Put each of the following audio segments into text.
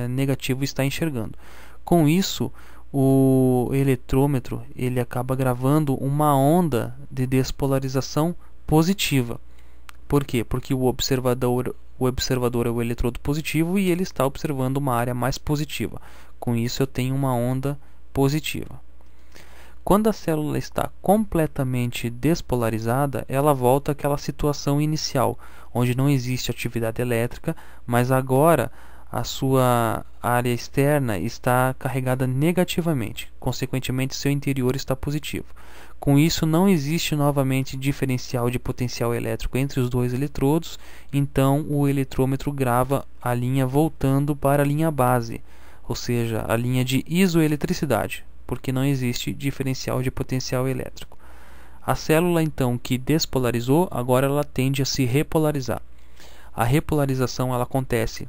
negativo está enxergando. Com isso, o eletrômetro ele acaba gravando uma onda de despolarização positiva. Por quê? Porque o observador é o eletrodo positivo e ele está observando uma área mais positiva. Com isso eu tenho uma onda positiva. Quando a célula está completamente despolarizada, ela volta àquela situação inicial, onde não existe atividade elétrica, mas agora a sua área externa está carregada negativamente, consequentemente seu interior está positivo. Com isso não existe novamente diferencial de potencial elétrico entre os dois eletrodos, então o eletrômetro grava a linha voltando para a linha base, ou seja, a linha de isoeletricidade, porque não existe diferencial de potencial elétrico. A célula então que despolarizou, agora ela tende a se repolarizar. A repolarização ela acontece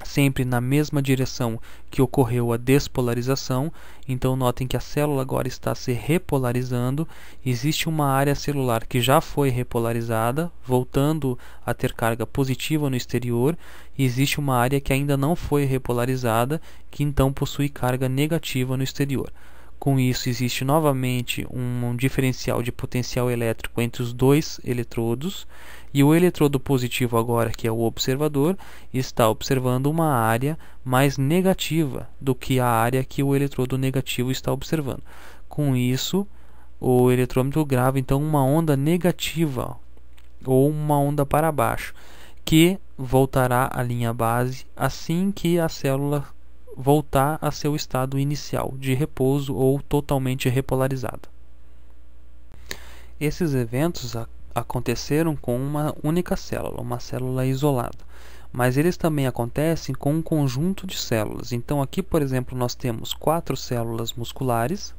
sempre na mesma direção que ocorreu a despolarização, então notem que a célula agora está se repolarizando, existe uma área celular que já foi repolarizada, voltando a ter carga positiva no exterior, e existe uma área que ainda não foi repolarizada, que então possui carga negativa no exterior. Com isso existe novamente um diferencial de potencial elétrico entre os dois eletrodos, e o eletrodo positivo agora, que é o observador, está observando uma área mais negativa do que a área que o eletrodo negativo está observando. Com isso, o eletrômetro grava então uma onda negativa ou uma onda para baixo, que voltará à linha base assim que a célula voltar a seu estado inicial de repouso ou totalmente repolarizada. Esses eventos aconteceram com uma única célula, uma célula isolada, mas eles também acontecem com um conjunto de células. Então aqui, por exemplo, nós temos 4 células musculares,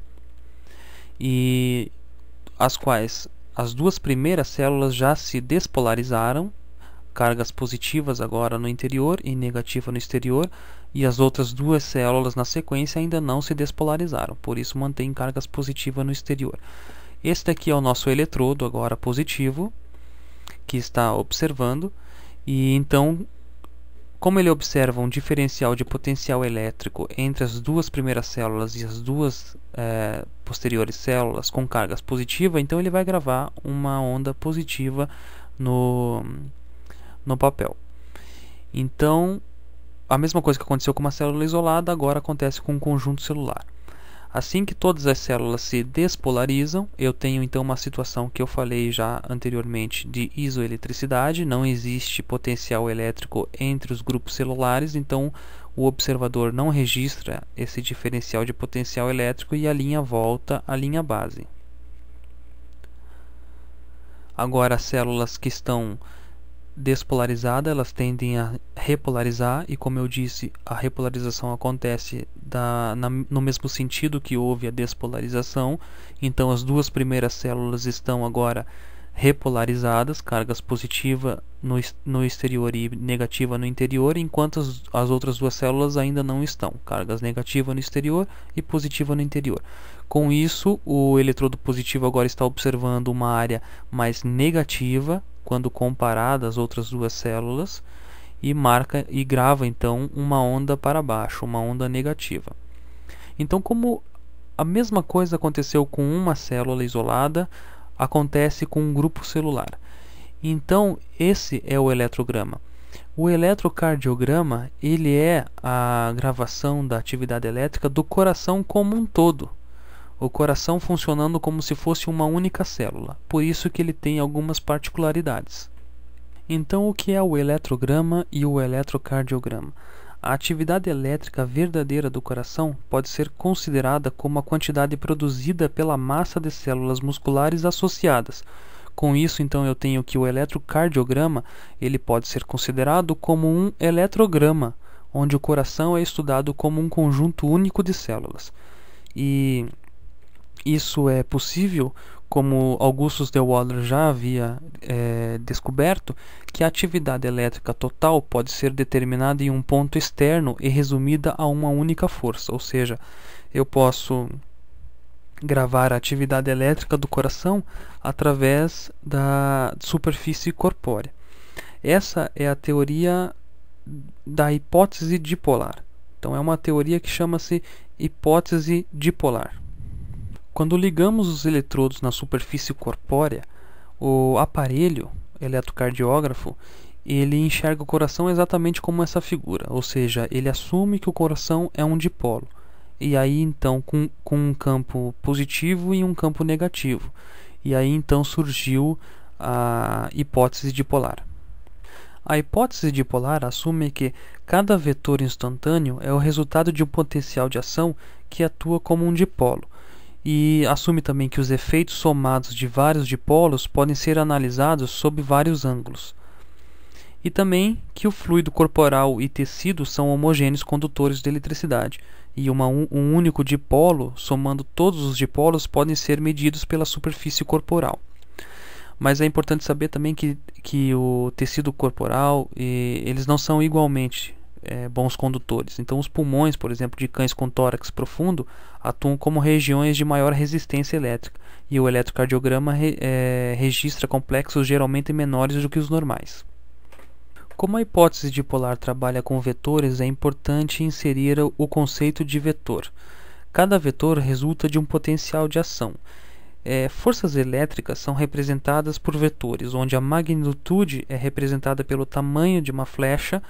e as quais as 2 primeiras células já se despolarizaram, cargas positivas agora no interior e negativa no exterior, e as outras 2 células na sequência ainda não se despolarizaram, por isso mantém cargas positivas no exterior. Este aqui é o nosso eletrodo agora positivo, que está observando, e então, como ele observa um diferencial de potencial elétrico entre as 2 primeiras células e as 2 posteriores células com cargas positivas, então ele vai gravar uma onda positiva no papel. Então, a mesma coisa que aconteceu com uma célula isolada, agora acontece com um conjunto celular. Assim que todas as células se despolarizam, eu tenho então uma situação que eu falei já anteriormente de isoeletricidade, não existe potencial elétrico entre os grupos celulares, então o observador não registra esse diferencial de potencial elétrico e a linha volta à linha base. Agora as células que estão despolarizadas, elas tendem a repolarizar, e como eu disse, a repolarização acontece no mesmo sentido que houve a despolarização. Então as 2 primeiras células estão agora repolarizadas, cargas positiva no exterior e negativa no interior, enquanto as outras 2 células ainda não estão, cargas negativa no exterior e positiva no interior. Com isso, o eletrodo positivo agora está observando uma área mais negativa quando comparada às outras 2 células, e marca e grava então uma onda para baixo, uma onda negativa. Então, como a mesma coisa aconteceu com uma célula isolada, acontece com um grupo celular. Então, esse é o eletrograma. O eletrocardiograma, ele é a gravação da atividade elétrica do coração como um todo. O coração funcionando como se fosse uma única célula, por isso que ele tem algumas particularidades. Então, o que é o eletrograma e o eletrocardiograma? A atividade elétrica verdadeira do coração pode ser considerada como a quantidade produzida pela massa de células musculares associadas. Com isso, então, eu tenho que o eletrocardiograma ele pode ser considerado como um eletrograma, onde o coração é estudado como um conjunto único de células. E isso é possível, como Augustus de Waller já havia descoberto, que a atividade elétrica total pode ser determinada em um ponto externo e resumida a uma única força. Ou seja, eu posso gravar a atividade elétrica do coração através da superfície corpórea. Essa é a teoria da hipótese dipolar. Então é uma teoria que chama-se hipótese dipolar. Quando ligamos os eletrodos na superfície corpórea, o aparelho eletrocardiógrafo ele enxerga o coração exatamente como essa figura, ou seja, ele assume que o coração é um dipolo. E aí então com um campo positivo e um campo negativo. E aí então surgiu a hipótese dipolar. A hipótese dipolar assume que cada vetor instantâneo é o resultado de um potencial de ação que atua como um dipolo. E assume também que os efeitos somados de vários dipolos podem ser analisados sob vários ângulos. E também que o fluido corporal e tecido são homogêneos condutores de eletricidade. E um único dipolo, somando todos os dipolos, podem ser medidos pela superfície corporal. Mas é importante saber também que o tecido corporal eles não são igualmente bons condutores. Então os pulmões, por exemplo, de cães com tórax profundo atuam como regiões de maior resistência elétrica, e o eletrocardiograma registra complexos geralmente menores do que os normais. Como a hipótese dipolar trabalha com vetores, é importante inserir o conceito de vetor. Cada vetor resulta de um potencial de ação. Forças elétricas são representadas por vetores, onde a magnitude é representada pelo tamanho de uma flecha,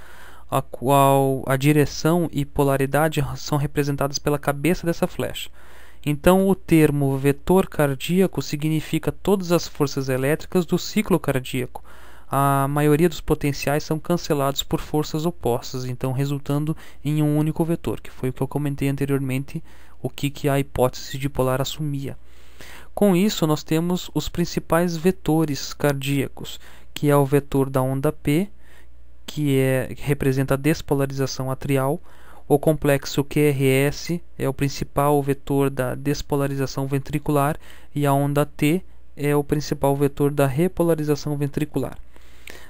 a qual a direção e polaridade são representadas pela cabeça dessa flecha. Então, o termo vetor cardíaco significa todas as forças elétricas do ciclo cardíaco. A maioria dos potenciais são cancelados por forças opostas, então resultando em um único vetor, que foi o que eu comentei anteriormente, o que a hipótese dipolar assumia. Com isso, nós temos os principais vetores cardíacos, que é o vetor da onda P, que representa a despolarização atrial. O complexo QRS é o principal vetor da despolarização ventricular, e a onda T é o principal vetor da repolarização ventricular.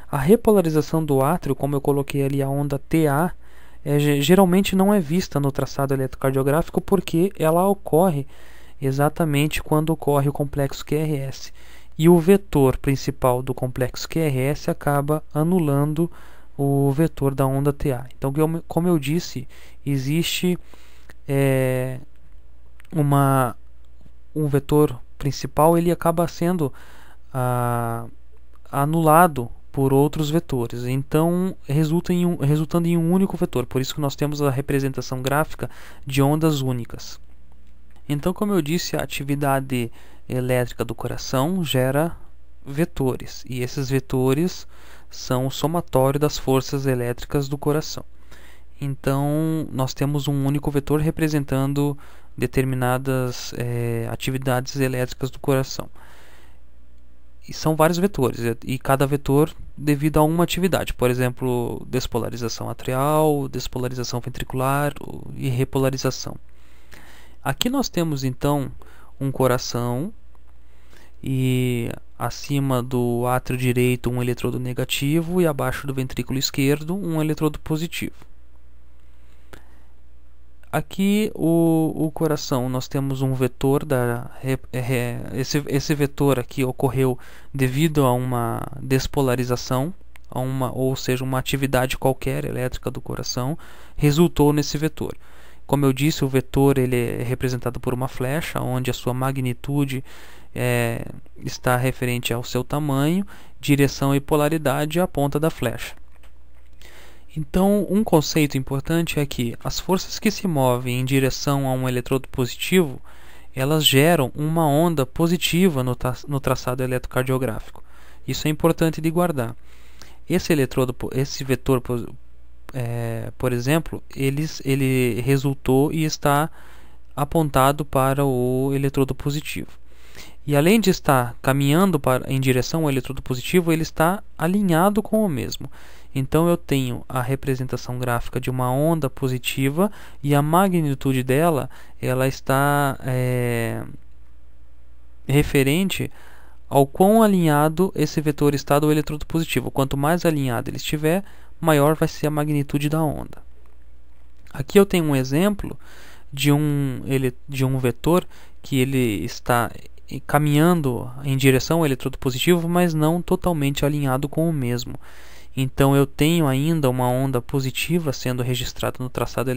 A repolarização do átrio, como eu coloquei ali a onda TA, geralmente não é vista no traçado eletrocardiográfico porque ela ocorre exatamente quando ocorre o complexo QRS. E o vetor principal do complexo QRS acaba anulando o vetor da onda TA. Então, como eu disse, existe um vetor principal, ele acaba sendo anulado por outros vetores, então resultando em um único vetor. Por isso que nós temos a representação gráfica de ondas únicas. Então, como eu disse, a atividade elétrica do coração gera vetores, e esses vetores são o somatório das forças elétricas do coração. Então, nós temos um único vetor representando determinadas atividades elétricas do coração. E são vários vetores, e cada vetor devido a uma atividade. Por exemplo, despolarização atrial, despolarização ventricular e repolarização. Aqui nós temos então um coração, e acima do átrio direito um eletrodo negativo, e abaixo do ventrículo esquerdo um eletrodo positivo. Aqui o coração, nós temos um vetor esse vetor aqui ocorreu devido a uma despolarização, ou seja, uma atividade qualquer elétrica do coração resultou nesse vetor. Como eu disse, o vetor ele é representado por uma flecha, onde a sua magnitude está referente ao seu tamanho, direção e polaridade à ponta da flecha. Então, um conceito importante é que as forças que se movem em direção a um eletrodo positivo, elas geram uma onda positiva no traçado eletrocardiográfico. Isso é importante de guardar. Esse vetor, por exemplo, ele resultou e está apontado para o eletrodo positivo. E além de estar caminhando em direção ao eletrodo positivo, ele está alinhado com o mesmo. Então eu tenho a representação gráfica de uma onda positiva, e a magnitude dela ela está referente ao quão alinhado esse vetor está do eletrodo positivo. Quanto mais alinhado ele estiver, maior vai ser a magnitude da onda. Aqui eu tenho um exemplo de um vetor que ele está caminhando em direção ao eletrodo positivo, mas não totalmente alinhado com o mesmo. Então eu tenho ainda uma onda positiva sendo registrada no traçado